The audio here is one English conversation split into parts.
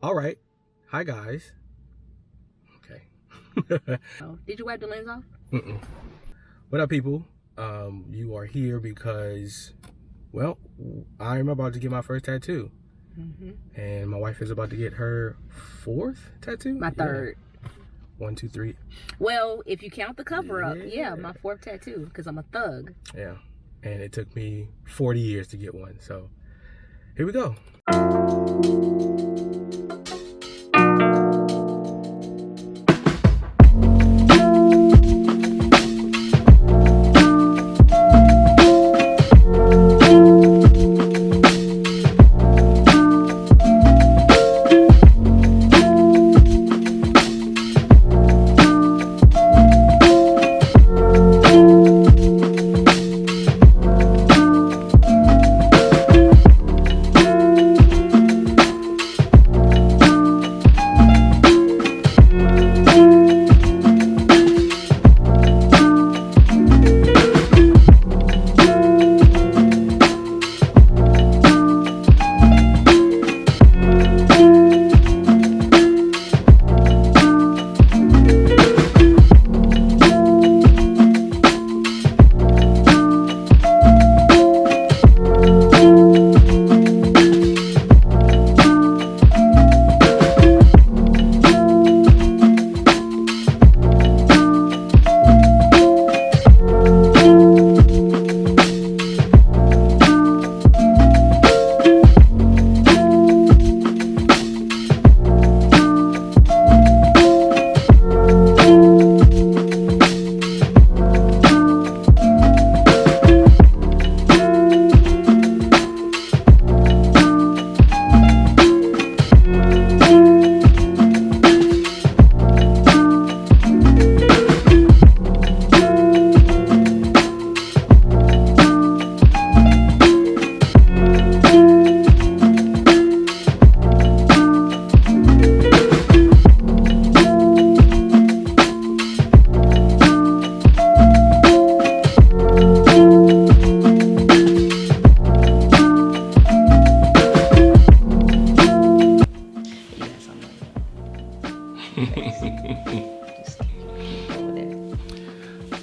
All right. Hi, guys. Okay. Oh, did you wipe the lens off? Mm-mm. What up, people? You are here because, well, I'm about to get my first tattoo. And my wife is about to get her fourth tattoo? My third. 1, 2, 3. Well, if you count the cover up, my fourth tattoo, because I'm a thug. Yeah. And it took me 40 years to get one. So here we go.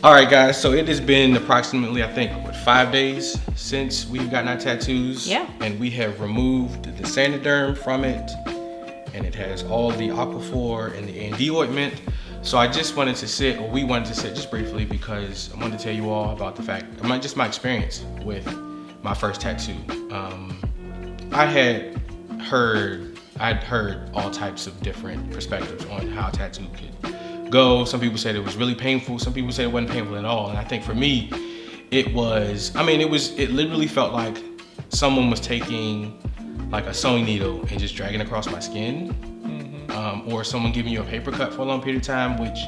All right, guys. So it has been approximately, I think, 5 days since we've gotten our tattoos. Yeah. And we have removed the Saniderm from it, and it has all the Aquaphor and the A&D ointment. So I just wanted to sit, or we wanted to sit just briefly, because I wanted to tell you all about the fact, just my experience with my first tattoo. I'd heard all types of different perspectives on how a tattoo could go. Some people said it was really painful. Some people said it wasn't painful at all. And I think for me, it literally felt like someone was taking like a sewing needle and just dragging across my skin. Or someone giving you a paper cut for a long period of time, which,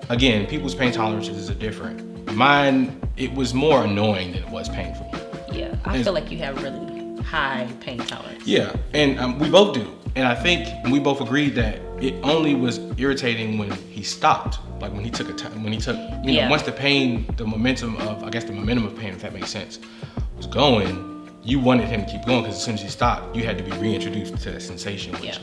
again, people's pain tolerances are different. Mine, it was more annoying than it was painful. Yeah, I feel like you have really high pain tolerance. Yeah, and we both do. And I think we both agreed that it only was irritating when he stopped. Like when he took once the pain, the momentum of pain, if that makes sense, was going, you wanted him to keep going, because as soon as he stopped, you had to be reintroduced to that sensation, which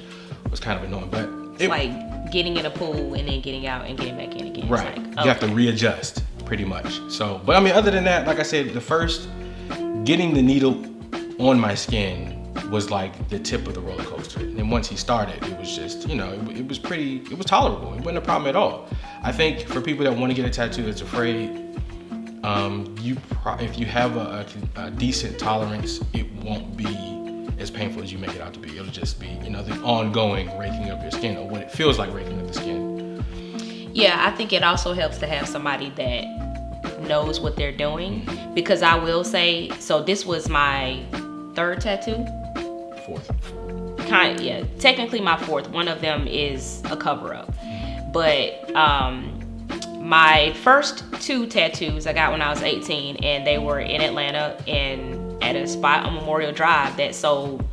was kind of annoying. But it's like getting in a pool and then getting out and getting back in again. Right. Like, you have to readjust pretty much. So, but I mean, other than that, like I said, the first getting the needle on my skin was like the tip of the roller coaster. And then once he started, it was just, it was tolerable. It wasn't a problem at all. I think for people that want to get a tattoo that's afraid, if you have a decent tolerance, it won't be as painful as you make it out to be. It'll just be, the ongoing raking up your skin, or what it feels like raking up the skin. Yeah, I think it also helps to have somebody that knows what they're doing, because I will say, so this was my third tattoo. Fourth. Technically my fourth. One of them is a cover-up. But my first two tattoos I got when I was 18, and they were in Atlanta and at a spot on Memorial Drive that sold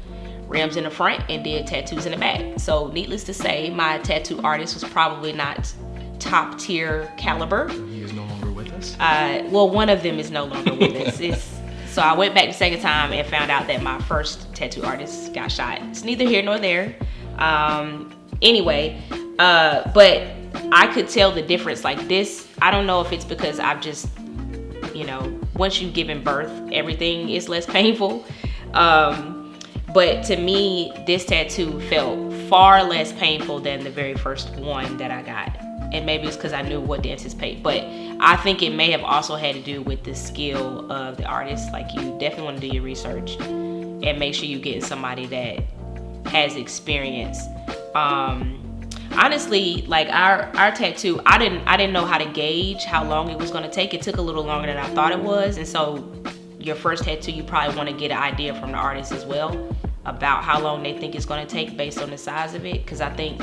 rims in the front and did tattoos in the back. So needless to say, my tattoo artist was probably not top tier caliber. He is no longer with us? Well, one of them is no longer with us. So I went back the second time and found out that my first tattoo artist got shot. It's neither here nor there. Anyway, but I could tell the difference. Like this, I don't know if it's because I've just, once you've given birth, everything is less painful. But to me, this tattoo felt far less painful than the very first one that I got. And maybe it's because I knew what to anticipate. But I think it may have also had to do with the skill of the artist. Like, you definitely want to do your research and make sure you're getting somebody that has experience. Honestly, like our tattoo, I didn't know how to gauge how long it was going to take. It took a little longer than I thought it was. And so your first tattoo, you probably want to get an idea from the artist as well about how long they think it's going to take based on the size of it. Because I think,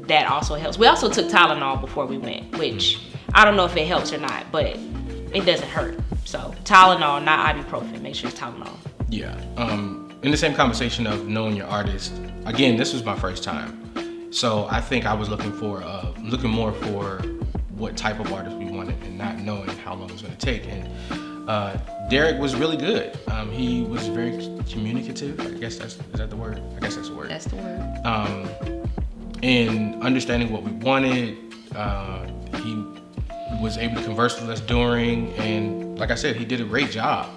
that also helps. We also took Tylenol before we went, which I don't know if it helps or not, but it doesn't hurt. So Tylenol, not ibuprofen. Make sure it's Tylenol. Yeah. In the same conversation of knowing your artist, again, this was my first time. So I think I was looking more for what type of artist we wanted and not knowing how long it was going to take. And Derek was really good. He was very communicative. I guess is that the word? I guess that's the word. That's the word. In understanding what we wanted, he was able to converse with us during, and like I said, he did a great job.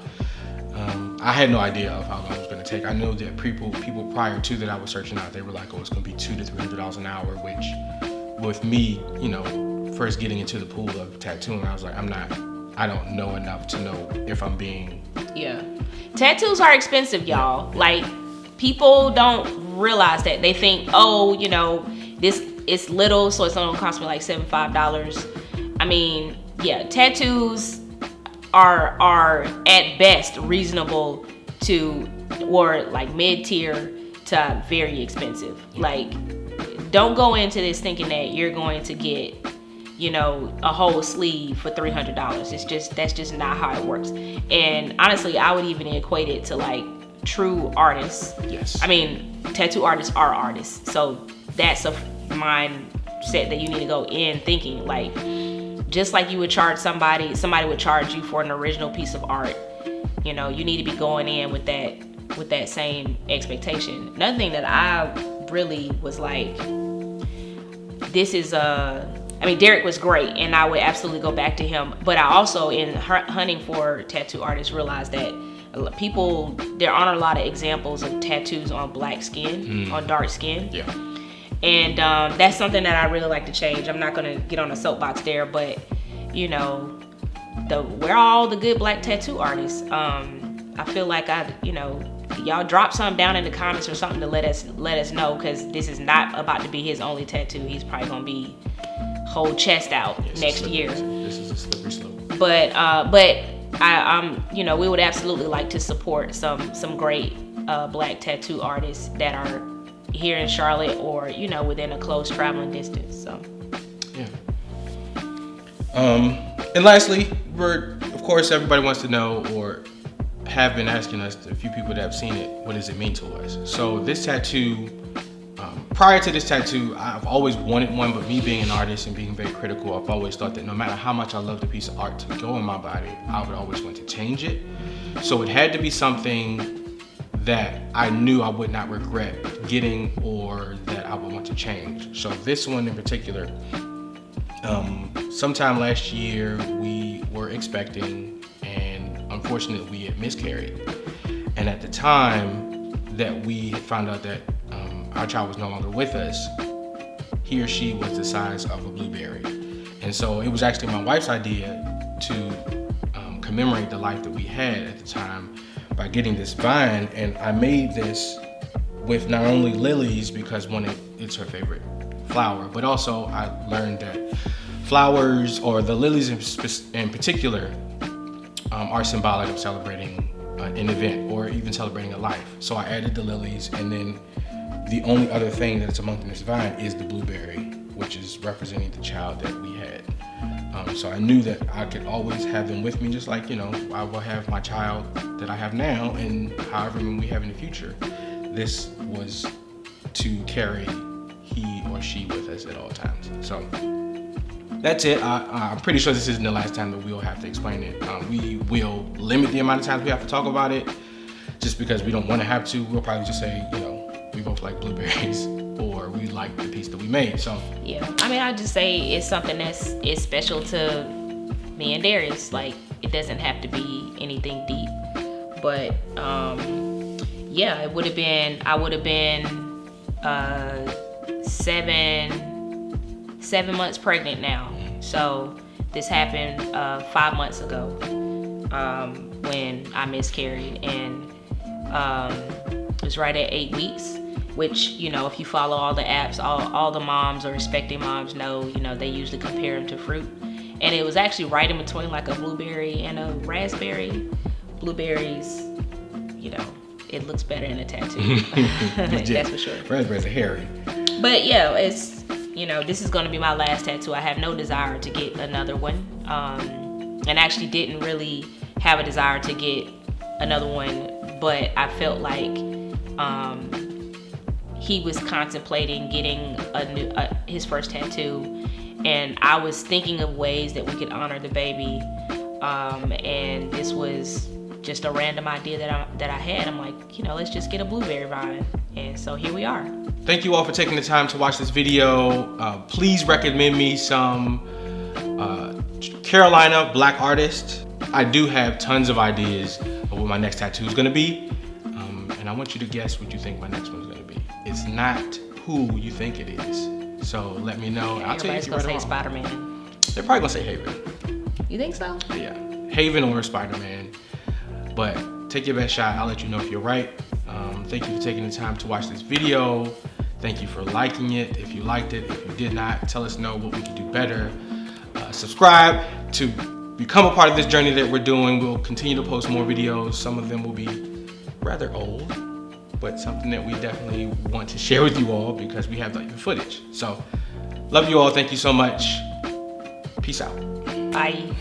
I had no idea of how long it was going to take. I know that people prior to that I was searching out, they were like, oh, it's going to be $200 to $300 an hour, which with me, first getting into the pool of tattooing, I was like, I don't know enough to know if I'm being. Yeah. Tattoos are expensive, y'all. Like, people don't realize that. They think, this is little, so it's only gonna cost me like $75. I mean, yeah, tattoos are at best reasonable to, or like mid-tier to very expensive. Like, don't go into this thinking that you're going to get, a whole sleeve for $300. That's just not how it works. And honestly, I would even equate it to like true artists. Yes. I mean, tattoo artists are artists. So that's a mindset that you need to go in thinking, like, just like you would charge somebody would charge you for an original piece of art. You need to be going in with that same expectation. Another thing that I really was like, Derek was great, and I would absolutely go back to him. But I also, in hunting for tattoo artists, realized that there aren't a lot of examples of tattoos on black skin, on dark skin. Yeah. And that's something that I really like to change. I'm not gonna get on a soapbox there, but where are all the good black tattoo artists? I feel like y'all drop something down in the comments or something to let us know, because this is not about to be his only tattoo. He's probably gonna be whole chest out next year. This is a slippery slope. But we would absolutely like to support some great black tattoo artists that are here in Charlotte or within a close traveling distance. So yeah. And lastly, of course everybody wants to know, or have been asking us, a few people that have seen it, what does it mean to us? So this tattoo, prior to this tattoo, I've always wanted one, but me being an artist and being very critical, I've always thought that no matter how much I loved a piece of art to go on my body, I would always want to change it. So it had to be something that I knew I would not regret getting, or that I would want to change. So this one in particular, sometime last year we were expecting, and unfortunately we had miscarried. And at the time that we had found out that our child was no longer with us, he or she was the size of a blueberry. And so it was actually my wife's idea to commemorate the life that we had at the time by getting this vine. And I made this with not only lilies, because it's her favorite flower, but also I learned that flowers, or the lilies in particular, are symbolic of celebrating an event or even celebrating a life. So I added the lilies, and then the only other thing that's among this vine is the blueberry, which is representing the child that we had. So I knew that I could always have them with me, just like, I will have my child that I have now, and however many we have in the future. This was to carry he or she with us at all times. So that's it. I'm pretty sure this isn't the last time that we'll have to explain it. We will limit the amount of times we have to talk about it, just because we don't want to have to. We'll probably just say, we we both like blueberries or we like the piece that we made. So yeah, I mean, I just say it's something is special to me and Darius. Like, it doesn't have to be anything deep, but yeah, I would have been 7 months pregnant now. So this happened 5 months ago when I miscarried, and it was right at 8 weeks. Which, you know, if you follow all the apps, all the moms or expecting moms know, you know, they usually compare them to fruit. And it was actually right in between like a blueberry and a raspberry. Blueberries, you know, it looks better in a tattoo. That's for sure. Raspberries are hairy. But yeah, it's, you know, this is going to be my last tattoo. I have no desire to get another one. And actually didn't really have a desire to get another one, but I felt like he was contemplating getting his first tattoo, and I was thinking of ways that we could honor the baby, and this was just a random idea that I had. I'm like, you know, let's just get a blueberry vine, and so here we are. Thank you all for taking the time to watch this video. Please recommend me some Carolina black artists. I do have tons of ideas of what my next tattoo is going to be, and I want you to guess what you think my next one is going to be. It's not who you think it is. So let me know. I'll tell you if you're right or wrong. Spider-Man. They're probably gonna say Haven. You think so? Yeah, Haven or Spider-Man. But take your best shot. I'll let you know if you're right. Thank you for taking the time to watch this video. Thank you for liking it. If you liked it, if you did not, tell us know what we can do better. Subscribe to become a part of this journey that we're doing. We'll continue to post more videos. Some of them will be rather old, but something that we definitely want to share with you all because we have like the footage. So, love you all. Thank you so much. Peace out. Bye.